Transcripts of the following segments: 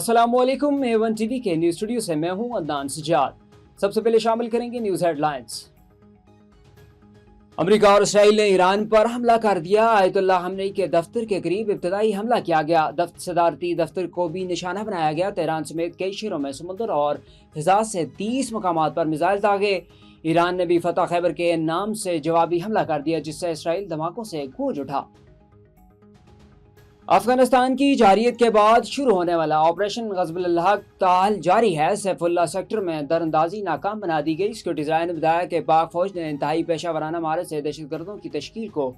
अस्सलामुअलैकुम। A1 TV के news studio से मैं हूं अदनान सजाद। सबसे पहले शामिल करेंगे न्यूज हेडलाइंस। अमेरिका और इसराइल ने ईरान पर हमला कर दिया। आयतुल्लाह खamenei के दफ्तर के करीब इब्तदाई हमला किया गया। सदारती दफ्तर को भी निशाना बनाया गया। तेहरान समेत कई शहरों में समुद्र और फिजा से 30 मकामात पर मिसाइल दागे। ईरान ने भी फतह खैबर के नाम से जवाबी हमला कर दिया, जिससे इसराइल धमाकों से गूंज उठा। अफगानिस्तान की जारियत के बाद शुरू होने वाला ऑपरेशन गज़बुल हक ताल जारी है। सैफुल्ला सेक्टर में दरअंदाजी नाकाम बना दी गई। सिक्योरिटी ज़राए ने बताया कि पाक फौज ने इंतहाई पेशा वराना मारे से दहशतगर्दों की तश्कील को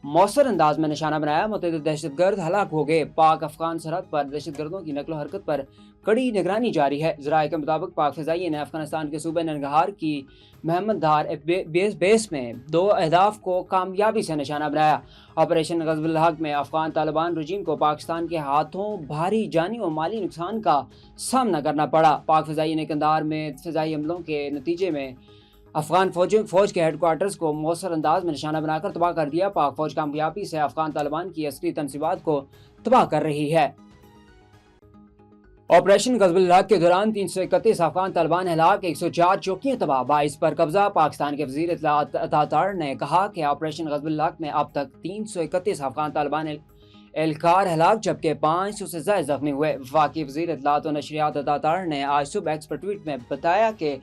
मौसर अंदाज में निशाना बनाया। मुतअद्दिद दहशतगर्द हलाक हो गए। पाक अफगान सरहद पर दहशतगर्दों की नकलो हरकत पर कड़ी निगरानी जारी है। ज़राए के मुताबिक पाक फ़िज़ाइया ने अफगानिस्तान के सूबे नंगरहार की महमदार बेस में 2 अहदाफ को कामयाबी से निशाना बनाया। ऑपरेशन गज़बुल हक में अफगान तालिबान रजीम को पाकिस्तान के हाथों भारी जानी और माली नुकसान का सामना करना पड़ा। पाक फ़िज़ाइया ने कंधार में फ़िज़ाई हमलों के नतीजे में अफगान फौज के हेडक्वार्टर्स को मौसर अंदाज में निशाना बनाकर तबाह कर दिया। पाक फौज कामयाबी से अफगान तालिबान की अस्करी तनसीबात को तबाह कर रही है। ऑपरेशन गज़बुल हक के दौरान 331 अफगान तालिबान हलाक, 104 चौकियां तबाह, 22 पर कब्जा। पाकिस्तान के वज़ीर इत्तलाआत अतातार ने कहा कि ऑपरेशन गज़बुल हक में अब तक 331 अफगान तालिबान एहलकार हलाक जबकि 500 से ज़्यादा जख्मी हुए। वफाकी वज़ीर इत्तलाआत और नशरियात अतातार ने आज सुबह एक्स पर ट्वीट में बताया कि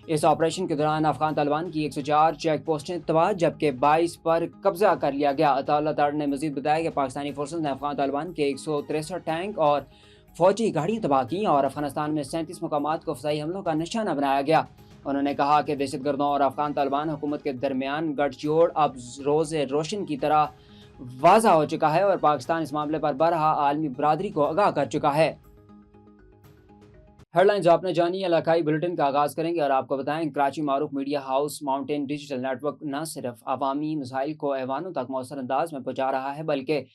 इस ऑपरेशन के दौरान अफगान तालिबान की 104 चेक पोस्टें तबाह जबकि 22 पर कब्जा कर लिया गया। अतातार ने मज़ीद बताया कि पाकिस्तानी फोर्सेस ने अफगान तालिबान के 163 टैंक और फौजी गाड़ियाँ तबाह की और अफगानिस्तान में 37 मकामात को फ़िज़ाई हमलों का निशाना बनाया गया। उन्होंने कहा कि दहशतगर्दों और अफगान तालिबान हुकूमत के दरमियान गठजोड़ अब रोज़े रोशन की तरह वाज़ा हो चुका है और पाकिस्तान इस मामले पर बरहा आलमी बरादरी को आगाह कर चुका है। हेडलाइंस आपने जानी। इलाकाई बुलेटिन का आगाज़ करेंगे और आपको बताएं, कराची मारूफ media house mountain digital network न सिर्फ अवामी मसाइल को ऐवानों तक मौसर अंदाज में पहुँचा रहा है बल्कि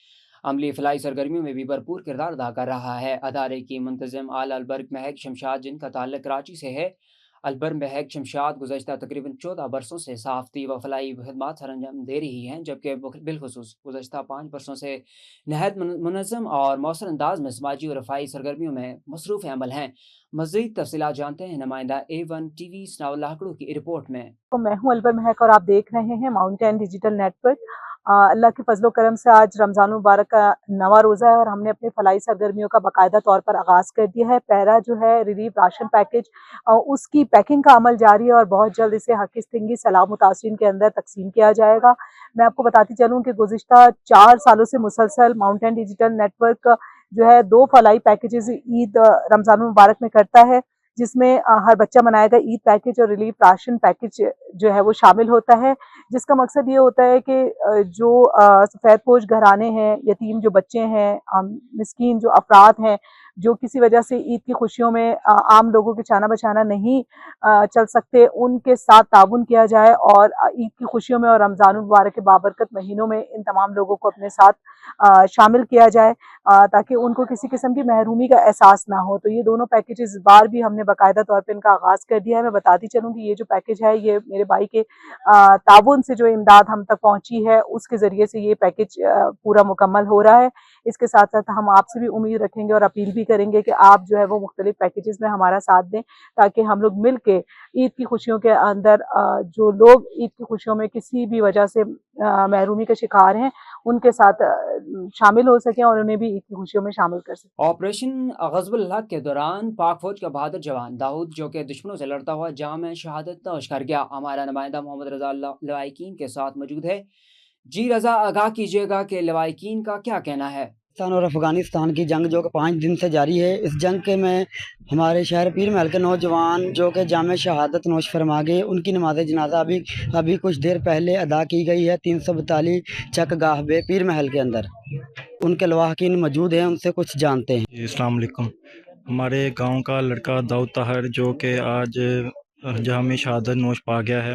अमली फलाई सरगर्मियों में भी भरपूर किरदार अदा कर रहा है। अदारे की मुंतज़िम अलबर्ग महक शमशाद, जिनका ताल्लुक कराची से है, अलबर्ग महक शमशाद गुज़श्ता तकरीबन 14 बरसों से साफ़ती व फलाई खदमात सर अंजाम दे रही हैं, जबकि बिलखुसूस गुज़श्ता 5 बरसों से नहायत मुनज़्ज़म और मौसर अंदाज में समाजी और रफ़ाई सरगर्मियों में मसरूफ़ अमल हैं। मज़ीद तफ़सीलात जानते हैं नुमाइंदा A1 टीवी सनाउल्लाह आकड़ू की रिपोर्ट में। तो मैं हूं अलबर महक और आप देख रहे हैं माउंटेन डिजिटल नेटवर्क। अल्लाह के फजलो करम से आज रमज़ान मुबारक का नवा रोज़ा है और हमने अपनी फलाई सरगर्मियों का बाकायदा तौर पर आगाज़ कर दिया है। पहला जो है रिलीफ राशन पैकेज, उसकी पैकिंग का अमल जारी है और बहुत जल्द इसे हकीस्तिंगी सलाम मुतासरीन के अंदर तकसीम किया जाएगा। मैं आपको बताती चलूँ कि गुज़िश्ता 4 सालों से मुसलसल माउंटेन डिजिटल नेटवर्क जो है 2 फलाई पैकेजेस ईद रमज़ान मुबारक में करता है, जिसमें हर बच्चा मनाएगा ईद पैकेज और रिलीफ राशन पैकेज जो है वो शामिल होता है, जिसका मकसद ये होता है कि जो सफ़ेदपोश घराने हैं, यतीम जो बच्चे हैं, मिस्कीन जो अफराद हैं, जो किसी वजह से ईद की खुशियों में आम लोगों के चाना बचाना नहीं चल सकते, उनके साथ ताउन किया जाए और ईद की खुशियों में और रमज़ान मुबारक के बाबरकत महीनों में इन तमाम लोगों को अपने साथ शामिल किया जाए ताकि उनको किसी किस्म की महरूमी का एहसास ना हो। तो ये दोनों पैकेजेस इस बार भी हमने बाकायदा तौर पे इनका आगाज़ कर दिया है। मैं बताती चलूँ कि ये जो पैकेज है ये मेरे भाई के ताउन से जो इमदाद हम तक पहुँची है उसके ज़रिए से ये पैकेज पूरा मुकम्मल हो रहा है। इसके साथ साथ हम आपसे भी उम्मीद रखेंगे और अपील भी करेंगे कि आप जो है वो मुख्तलिफ पैकेजेस में हमारा साथ दें ताकि हम लोग मिल के ईद की खुशियों के अंदर जो लोग ईद की खुशियों में किसी भी वजह से महरूमी के शिकार हैं उनके साथ शामिल हो सकें और उन्हें भी ईद की खुशियों में शामिल कर सकें। ऑपरेशन गज़बुल हक के दौरान पाक फौज का बहादुर जवान दाऊद, जो कि दुश्मनों से लड़ता हुआ जाम शहादत नोश कर गया। हमारा नुमाइंदा मोहम्मद रज़ा लवाइकीन के साथ मौजूद है। जी रज़ा, आगाह कीजिएगा कि लवाइकीन का क्या कहना है। पाकिस्तान और अफ़गानिस्तान की जंग जो कि 5 दिन से जारी है, इस जंग के में हमारे शहर पीर महल के नौजवान जो कि जाम शहादत नोश फरमा गए, उनकी नमाज जनाजा अभी कुछ देर पहले अदा की गई है 342 चक गाह बे पीर महल के अंदर। उनके लवाहकीन मौजूद हैं, उनसे कुछ जानते हैं। अस्सलाम वालेकुम। हमारे गांव का लड़का दाऊद ताहर जो कि आज जाम शहादत नोश पा गया है,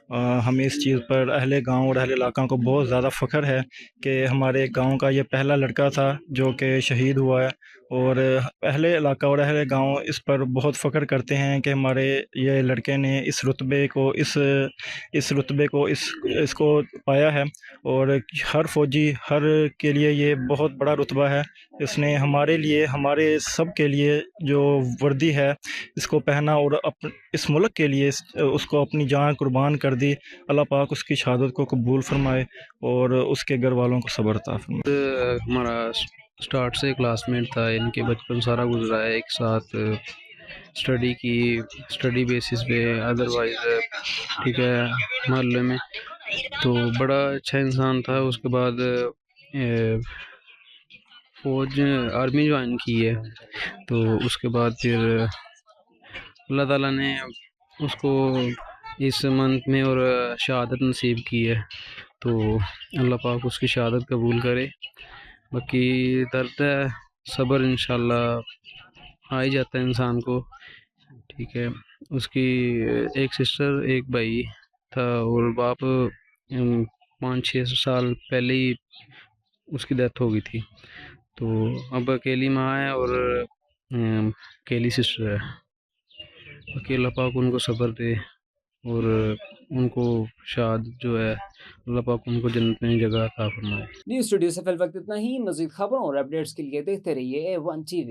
ہمیں اس چیज़ پر اہل گاؤں اور اہل علاقہ کو بہت زیادہ فخر ہے کہ ہمارے گاؤں کا یہ پہلا لڑکا تھا جو کہ شہید ہوا ہے، اور اہل علاقہ اور اہل گاؤں اس پر بہت فخر کرتے ہیں کہ ہمارے یہ لڑکے نے اس رتبے کو اس کو پایا ہے، اور ہر فوجی ہر کے لیے یہ بہت بڑا رتبہ ہے۔ اس نے ہمارے لیے، ہمارے سب کے لیے جو وردی ہے اس کو پہنا، اور اس ملک کے لیے اس کو اپنی جان قربان کر دی۔ اللہ پاک اس کی شہادت کو قبول فرمائے اور اس کے گھر والوں کو صبر عطا فرمائے۔ ہمارا اسٹارٹ سے کلاس میٹ تھا، ان کے بچپن سارا گزرا ہے ایک ساتھ، اسٹڈی بیسس پہ، ادروائز ٹھیک ہے محلے میں، تو بڑا اچھا انسان تھا۔ اس کے بعد فوج آرمی جوائن کی ہے، تو اس کے بعد پھر اللہ تعالیٰ نے اس کو اس منتھ میں اور شہادت نصیب کی ہے، تو اللہ پاک اس کی شہادت قبول کرے۔ باقی درد ہے، صبر انشاءاللہ آ ہی جاتا ہے انسان کو، ٹھیک ہے۔ اس کی ایک سسٹر ایک بھائی تھا، اور باپ 5-6 سال پہلے ہی اس کی ڈیتھ ہو گئی تھی، تو اب اکیلی ماں ہے اور اکیلی سسٹر ہے۔ باقی اللہ پاک ان کو صبر دے، اور ان کو شہادت جو ہے اللہ پاک ان کو جنت میں جگہ عطا فرمائے۔ نیوز اسٹوڈیو سے فی الوقت اتنا ہی۔ مزید خبروں اور اپڈیٹس کے لیے دیکھتے رہیے A1 TV۔